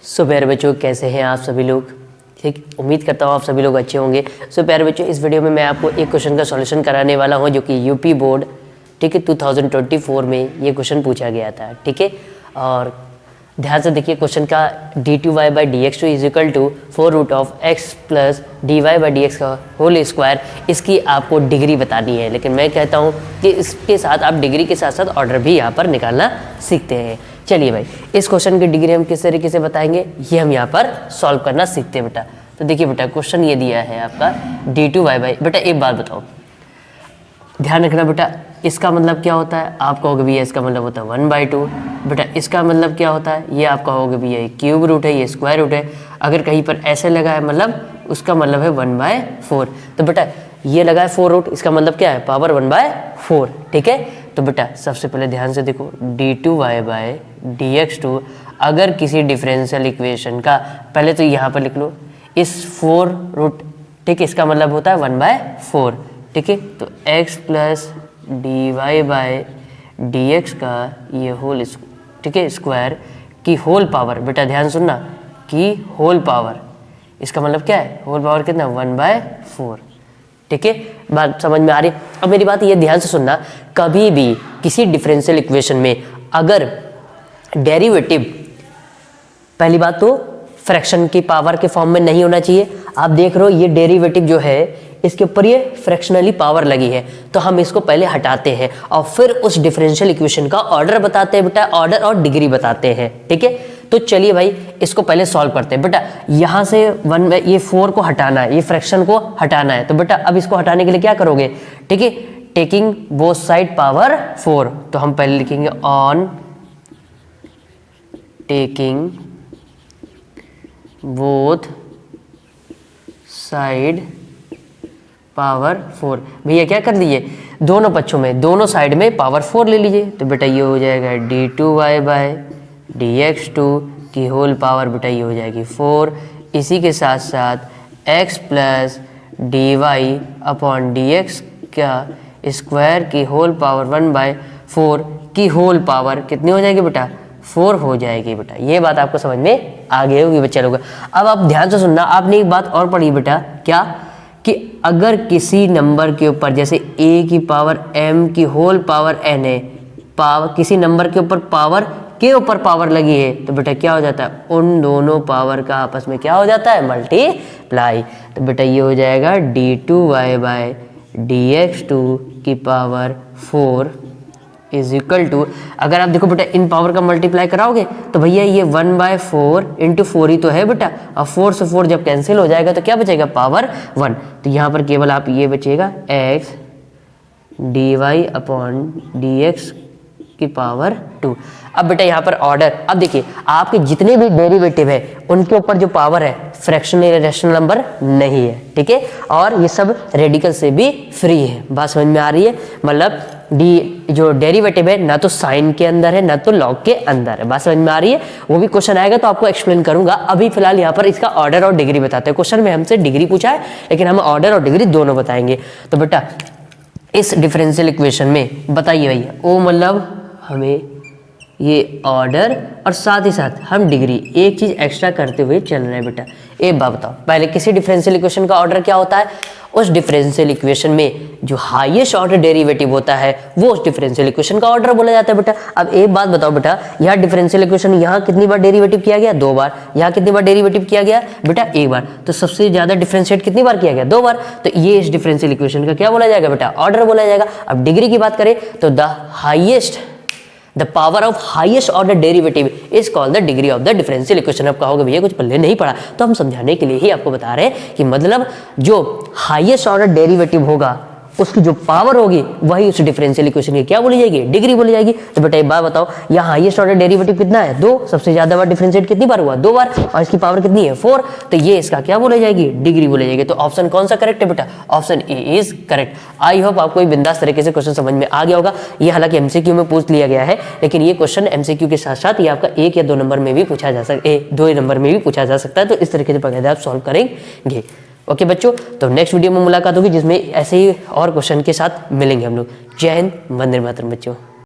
सो प्यारे बच्चों, कैसे हैं आप सभी लोग। ठीक, उम्मीद करता हूँ आप सभी लोग अच्छे होंगे। सो प्यारे बच्चों, इस वीडियो में मैं आपको एक क्वेश्चन का सॉल्यूशन कराने वाला हूँ जो कि यूपी बोर्ड, ठीक है, 2024 में ये क्वेश्चन पूछा गया था। ठीक है, और ध्यान से देखिए क्वेश्चन का d2y/dx2 is equal to 4√x plus dy/dx का होल स्क्वायर, इसकी आपको डिग्री बतानी है। लेकिन मैं कहता हूँ कि इसके साथ आप डिग्री के साथ साथ ऑर्डर भी यहाँ पर निकालना सीखते हैं। चलिए भाई, इस क्वेश्चन की डिग्री हम किस तरीके से बताएंगे ये हम यहाँ पर सॉल्व करना सीखते हैं बेटा। तो देखिए बेटा, क्वेश्चन ये दिया है आपका d2y/, बेटा एक बात बताओ, ध्यान रखना बेटा, इसका मतलब क्या होता है आप कहोगे भैया इसका मतलब होता है 1/2। बेटा इसका मतलब क्या होता है, ये आप कहोगे भैया ये क्यूब रूट है, ये स्क्वायर रूट है। अगर कहीं पर ऐसे लगा है मतलब उसका मतलब है 1/4। तो बेटा ये लगा है 4 रूट, इसका मतलब क्या है पावर 1/4। ठीक है, तो बेटा सबसे पहले ध्यान से देखो, d2y/dx2 अगर किसी डिफरेंशियल इक्वेशन का, पहले तो यहाँ पर लिख लो इस 4 रूट, ठीक है, इसका मतलब होता है 1/4। ठीक है, तो x प्लस dy/dx का ये होल, ठीक है, स्क्वायर की होल पावर, बेटा ध्यान सुनना, की होल पावर, इसका मतलब क्या है होल पावर कितना 1/4। ठीक है, बात समझ में आ रही। अब मेरी बात ये ध्यान से सुनना, कभी भी किसी डिफरेंशियल इक्वेशन में अगर डेरिवेटिव, पहली बात तो फ्रैक्शन की पावर के फॉर्म में नहीं होना चाहिए। आप देख रहे हो ये डेरिवेटिव जो है इसके ऊपर ये फ्रैक्शनली पावर लगी है, तो हम इसको पहले हटाते हैं और फिर उस डिफरेंशियल इक्वेशन का ऑर्डर बताते हैं बेटा, ऑर्डर और डिग्री बताते हैं। ठीक है, तो चलिए भाई इसको पहले सॉल्व करते हैं। बेटा यहाँ से ये 4 को हटाना है, ये फ्रैक्शन को हटाना है, तो बेटा अब इसको हटाने के लिए क्या करोगे, ठीक है, टेकिंग बोथ साइड पावर 4। तो हम पहले लिखेंगे on taking both side power 4। भैया क्या कर लीजिए, दोनों पक्षों में, दोनों साइड में पावर 4 ले लीजिए। तो बेटा ये हो जाएगा d2y/dx2 की होल पावर, बेटा ये हो जाएगी 4। इसी के साथ साथ x प्लस dy/dx का स्क्वायर की होल पावर 1/4 की होल पावर कितनी हो जाएगी बेटा 4 हो जाएगी। बेटा ये बात आपको समझ में आ गई होगी बच्चा लोग। अब आप ध्यान से सुनना, आपने एक बात और पढ़ी बेटा, क्या कि अगर किसी नंबर के ऊपर, जैसे a की पावर m की होल पावर n है, पावर किसी नंबर के ऊपर पावर के ऊपर पावर लगी है, तो बेटा क्या हो जाता है, उन दोनों पावर का आपस में क्या हो जाता है मल्टीप्लाई। तो बेटा ये हो जाएगा d2y/dx2 की पावर 4 इज इक्वल टू, अगर आप देखो बेटा इन पावर का मल्टीप्लाई कराओगे तो भैया ये 1/4 इंटू 4 ही तो है बेटा, और 4 से 4 जब कैंसिल हो जाएगा तो क्या बचेगा पावर 1। तो यहाँ पर केवल आप ये बचेगा x dy/dx की पावर 2। अब बेटा यहाँ पर ऑर्डर, अब देखिए आपके जितने भी डेरिवेटिव है उनके ऊपर जो पावर है फ्रैक्शनल या रैशनल नंबर नहीं है। ठीक है, और ये सब रेडिकल से भी फ्री है। बात समझ में आ रही है, मतलब डी जो डेरिवेटिव है ना तो साइन के अंदर है ना तो लॉग के अंदर है। बात समझ में आ रही है, वो भी क्वेश्चन आएगा तो आपको एक्सप्लेन करूंगा। अभी फिलहाल यहाँ पर इसका ऑर्डर और डिग्री बताते हैं। क्वेश्चन में हमसे डिग्री पूछा है लेकिन हम ऑर्डर और डिग्री दोनों बताएंगे। तो बेटा इस डिफरेंशियल इक्वेशन में बताइए भैया, ओ मतलब हमें ये ऑर्डर और साथ ही साथ हम डिग्री, एक चीज एक्स्ट्रा करते हुए चल रहे हैं बेटा। एक बात बताओ, पहले किसी डिफरेंशियल इक्वेशन का ऑर्डर क्या होता है, उस डिफरेंशियल इक्वेशन में जो हाईएस्ट ऑर्डर डेरिवेटिव होता है वो उस डिफरेंशियल इक्वेशन का ऑर्डर बोला जाता है बेटा। अब एक बात बताओ बेटा, यहाँ डिफरेंशियल इक्वेशन यहाँ कितनी बार डेरिवेटिव किया गया 2 बार, यहाँ कितनी बार डेरिवेटिव किया गया बेटा 1 बार, तो सबसे ज्यादा डिफरेंशिएट कितनी बार किया गया 2 बार। तो ये इस डिफरेंशियल इक्वेशन का क्या बोला जाएगा बेटा, ऑर्डर बोला जाएगा। अब डिग्री की बात करें तो the power of highest order derivative is called the degree of the differential equation। अब कहोगे भैया कुछ पहले नहीं पढ़ा, तो हम समझाने के लिए ही आपको बता रहे हैं कि मतलब जो हाईएस्ट ऑर्डर डेरिवेटिव होगा उसकी जो पावर होगी वही उस डिफरेंशियल इक्वेशन की क्या बोली जाएगी, डिग्री बोली जाएगी। तो बेटा एक बात बताओ, यहाँ हाईएस्ट ऑर्डर डेरिवेटिव कितना है 2, सबसे ज्यादा बार डिफरेंशिएट कितनी बार हुआ 2 बार, और इसकी पावर कितनी है 4, तो ये इसका क्या बोली जाएगी, डिग्री बोली जाएगी। तो ऑप्शन कौन सा करेक्ट है बेटा, option A is correct. I hope आपको बिंदास तरीके से क्वेश्चन समझ में आ गया होगा। ये हालांकि एमसीक्यू में पूछ लिया गया है, लेकिन ये क्वेश्चन एमसीक्यू के साथ साथ ये आपका 1 या 2 नंबर में भी पूछा जा सकता है, 2 नंबर में भी पूछा जा सकता है। तो इस तरीके से बकायदा आप सॉल्व करेंगे। ओके बच्चों, तो नेक्स्ट वीडियो में मुलाकात होगी जिसमें ऐसे ही और क्वेश्चन के साथ मिलेंगे हम लोग। जय हिंद, वंदे मातरम बच्चों।